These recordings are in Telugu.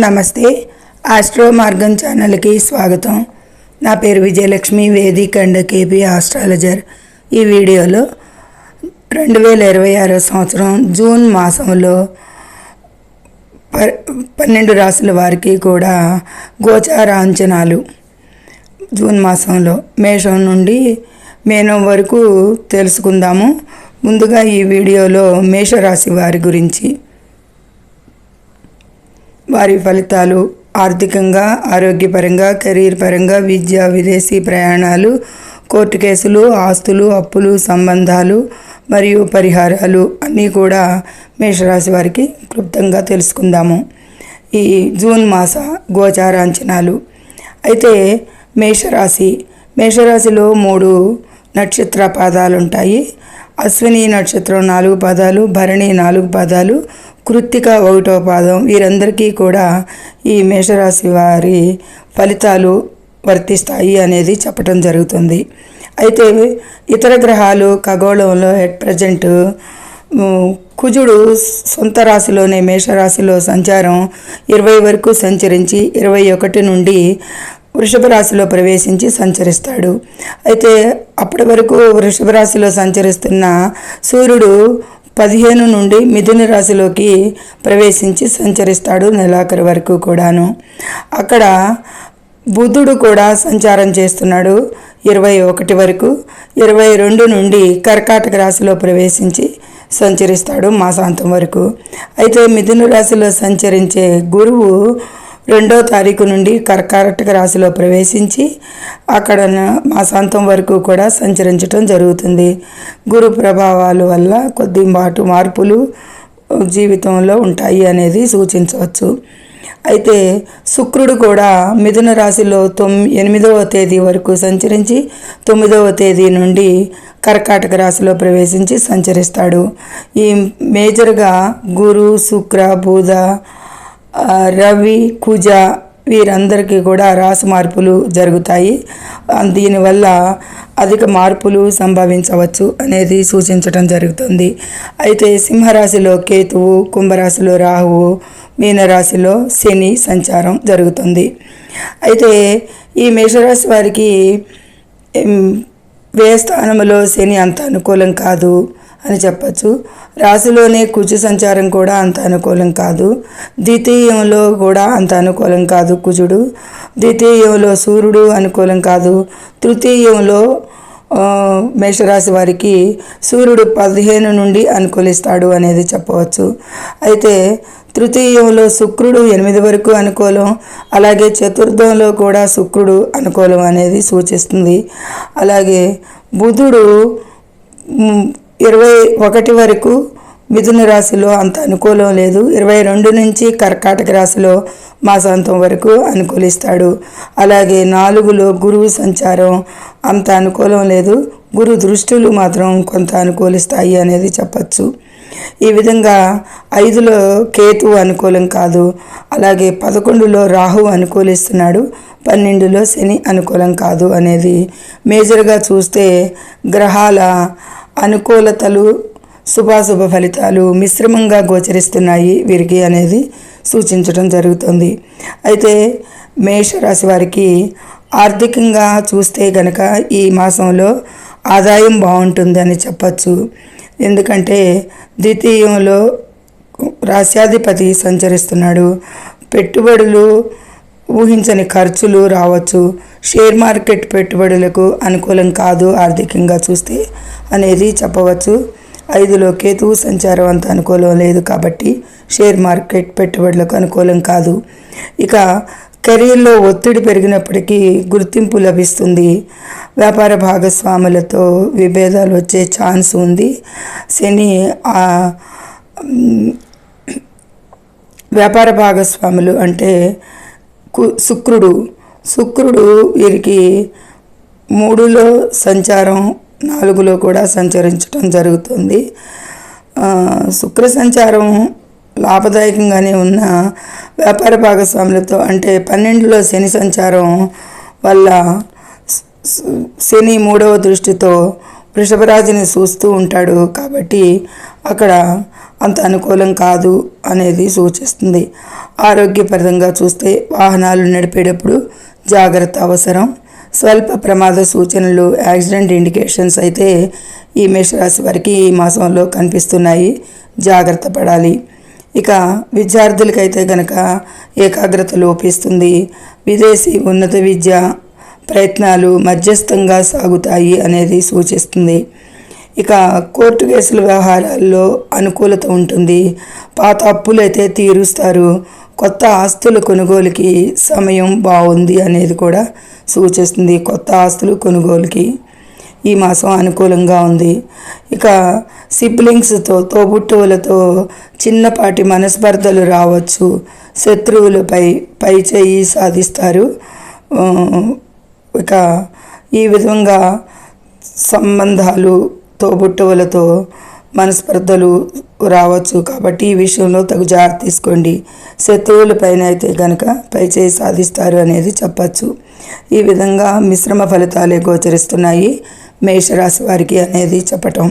నమస్తే. ఆస్ట్రో మార్గం ఛానల్కి స్వాగతం. నా పేరు Vijayalakshmi, Vedic and KP astrologer. ఈ వీడియోలో 2026 సంవత్సరం జూన్ మాసంలో 12 రాశుల వారికి కూడా గోచార అంచనాలు జూన్ మాసంలో మేషం నుండి మీనం వరకు తెలుసుకుందాము. ముందుగా ఈ వీడియోలో మేషరాశి వారి గురించి, వారి ఫలితాలు ఆర్థికంగా, ఆరోగ్యపరంగా, కెరీర్ పరంగా, విద్య, విదేశీ ప్రయాణాలు, కోర్టు కేసులు, ఆస్తులు, అప్పులు, సంబంధాలు మరియు పరిహారాలు అన్నీ కూడా మేషరాశి వారికి క్లుప్తంగా తెలుసుకుందాము. ఈ జూన్ మాస గోచార అంచనాలు. అయితే మేషరాశిలో 3 నక్షత్ర పాదాలు ఉంటాయి. అశ్విని నక్షత్రం 4 పాదాలు, భరణి 4 పాదాలు, కృత్తిక 1వ పాదం. వీరందరికీ కూడా ఈ మేషరాశి వారి ఫలితాలు వర్తిస్తాయి అనేది చెప్పడం జరుగుతుంది. అయితే ఇతర గ్రహాలు ఖగోళంలో ఎట్ ప్రజెంట్ కుజుడు సొంత రాశిలోనే మేషరాశిలో సంచారం 20 వరకు సంచరించి 21 నుండి వృషభ రాశిలో ప్రవేశించి సంచరిస్తాడు. అయితే అప్పటి వరకు వృషభ రాశిలో సంచరిస్తున్న సూర్యుడు 15 నుండి మిథున రాశిలోకి ప్రవేశించి సంచరిస్తాడు నెలాఖరు వరకు కూడాను. అక్కడ బుధుడు కూడా సంచారం చేస్తున్నాడు 21 వరకు. 22 నుండి కర్కాటక రాశిలో ప్రవేశించి సంచరిస్తాడు మాసాంతం వరకు. అయితే మిథున రాశిలో సంచరించే గురువు 2వ తారీఖు నుండి కర్కాటక రాశిలో ప్రవేశించి అక్కడ మాసాంతం వరకు కూడా సంచరించడం జరుగుతుంది. గురు ప్రభావాల వల్ల కొద్దిపాటు మార్పులు జీవితంలో ఉంటాయి అనేది సూచించవచ్చు. అయితే శుక్రుడు కూడా మిథున రాశిలో 8వ తేదీ వరకు సంచరించి 9వ తేదీ నుండి కర్కాటక రాశిలో ప్రవేశించి సంచరిస్తాడు. ఈ మేజర్గా గురు, శుక్ర, బుధ, రవి, కుజ వీరందరికీ కూడా రాశి మార్పులు జరుగుతాయి. దీనివల్ల అధిక మార్పులు సంభవించవచ్చు అనేది సూచించడం జరుగుతుంది. అయితే సింహరాశిలో కేతువు, కుంభరాశిలో రాహువు, మీనరాశిలో శని సంచారం జరుగుతుంది. అయితే ఈ మేషరాశి వారికి వ్యయస్థానంలో శని అంత అనుకూలం కాదు అని చెప్పచ్చు. రాశిలోనే కుజ సంచారం కూడా అంత అనుకూలం కాదు. ద్వితీయంలో కూడా అంత అనుకూలం కాదు కుజుడు. ద్వితీయంలో సూర్యుడు అనుకూలం కాదు. తృతీయంలో మేషరాశి వారికి సూర్యుడు 15 నుండి అనుకూలిస్తాడు అనేది చెప్పవచ్చు. అయితే తృతీయంలో శుక్రుడు 8 వరకు అనుకూలం. అలాగే చతుర్థంలో కూడా శుక్రుడు అనుకూలం అనేది సూచిస్తుంది. అలాగే బుధుడు 21 వరకు మిథున రాశిలో అంత అనుకూలం లేదు. 22 నుంచి కర్కాటక రాశిలో మాసాంతం వరకు అనుకూలిస్తాడు. అలాగే 4లో గురువు సంచారం అంత అనుకూలం లేదు. గురు దృష్టులు మాత్రం కొంత అనుకూలిస్తాయి అనేది చెప్పచ్చు. ఈ విధంగా 5లో కేతువు అనుకూలం కాదు. అలాగే 11లో రాహు అనుకూలిస్తున్నాడు. 12లో శని అనుకూలం కాదు అనేది మేజర్గా చూస్తే గ్రహాల అనుకూలతలు, శుభాశుభ ఫలితాలు మిశ్రమంగా గోచరిస్తున్నాయి వీరికి అనేది సూచించడం జరుగుతుంది. అయితే మేషరాశి వారికి ఆర్థికంగా చూస్తే కనుక ఈ మాసంలో ఆదాయం బాగుంటుంది అని చెప్పచ్చు. ఎందుకంటే ద్వితీయంలో రాశ్యాధిపతి సంచరిస్తున్నాడు. పెట్టుబడులు, ఊహించని ఖర్చులు రావచ్చు. షేర్ మార్కెట్ పెట్టుబడులకు అనుకూలం కాదు ఆర్థికంగా చూస్తే అనేది చెప్పవచ్చు. 5లో కేతువు సంచారం అంత అనుకూలం లేదు కాబట్టి షేర్ మార్కెట్ పెట్టుబడులకు అనుకూలం కాదు. ఇక కెరీర్లో ఒత్తిడి పెరిగినప్పటికీ గుర్తింపు లభిస్తుంది. వ్యాపార భాగస్వాములతో విభేదాలు వచ్చే ఛాన్స్ ఉంది. శని వ్యాపార భాగస్వాములు అంటే శుక్రుడు వీరికి 3లో సంచారం, 4లో కూడా సంచరించడం జరుగుతుంది. శుక్ర సంచారం లాభదాయకంగానే ఉన్న వ్యాపార భాగస్వాములతో అంటే 12లో శని సంచారం వల్ల శని 3వ దృష్టితో వృషభ రాశిని చూస్తూ ఉంటాడు కాబట్టి అక్కడ అంత అనుకూలం కాదు అనేది సూచిస్తుంది. ఆరోగ్యపరంగా చూస్తే వాహనాలు నడిపేటప్పుడు జాగ్రత్త అవసరం. స్వల్ప ప్రమాద సూచనలు, యాక్సిడెంట్ ఇండికేషన్స్ అయితే ఈ మేషరాశి వారికి ఈ మాసంలో కనిపిస్తున్నాయి. జాగ్రత్త పడాలి. ఇక విద్యార్థులకైతే గనక ఏకాగ్రత లోపిస్తుంది. విదేశీ ఉన్నత విద్య ప్రయత్నాలు మధ్యస్థంగా సాగుతాయి అనేది సూచిస్తుంది. ఇక కోర్టు కేసుల వ్యవహారాల్లో అనుకూలత ఉంటుంది. పాత అప్పులైతే తీరుస్తారు. కొత్త ఆస్తుల కొనుగోలుకి సమయం బాగుంది అనేది కూడా సూచిస్తుంది. కొత్త ఆస్తులు కొనుగోలుకి ఈ మాసం అనుకూలంగా ఉంది. ఇక సిబ్లింగ్స్తో, తోబుట్టువులతో చిన్నపాటి మనస్పర్ధలు రావచ్చు. శత్రువులపై పై చేయి సాధిస్తారు. ఇక ఈ విధంగా సంబంధాలు, తోబుట్టువులతో మనస్పర్ధలు రావచ్చు కాబట్టి ఈ విషయంలో తగు జాగ్రత్త తీసుకోండి. శత్రువులపైన అయితే కనుక పై చేయి సాధిస్తారు అనేది చెప్పచ్చు. ఈ విధంగా మిశ్రమ ఫలితాలే గోచరిస్తున్నాయి మేషరాశి వారికి అనేది చెప్పటం.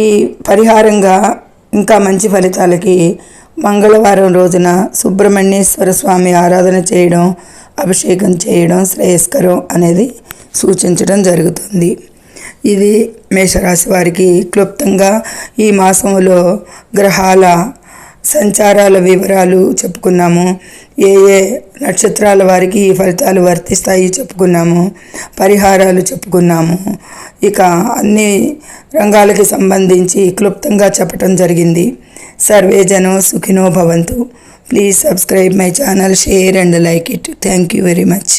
ఈ పరిహారంగా ఇంకా మంచి ఫలితాలకి మంగళవారం రోజున సుబ్రహ్మణ్యేశ్వర స్వామి ఆరాధన చేయడం, అభిషేకం చేయడం శ్రేయస్కరం అనేది సూచించడం జరుగుతుంది. ఇది మేషరాశి వారికి క్లుప్తంగా ఈ మాసంలో గ్రహాల సంచారాల వివరాలు చెప్పుకున్నాము. ఏ ఏ నక్షత్రాల వారికి ఈ ఫలితాలు వర్తిస్తాయి చెప్పుకున్నాము. పరిహారాలు చెప్పుకున్నాము. ఇక అన్ని రంగాలకి సంబంధించి క్లుప్తంగా చెప్పటం జరిగింది. సర్వే జనో సుఖినో భవంతు. Please subscribe my channel, share and like it. Thank you very much.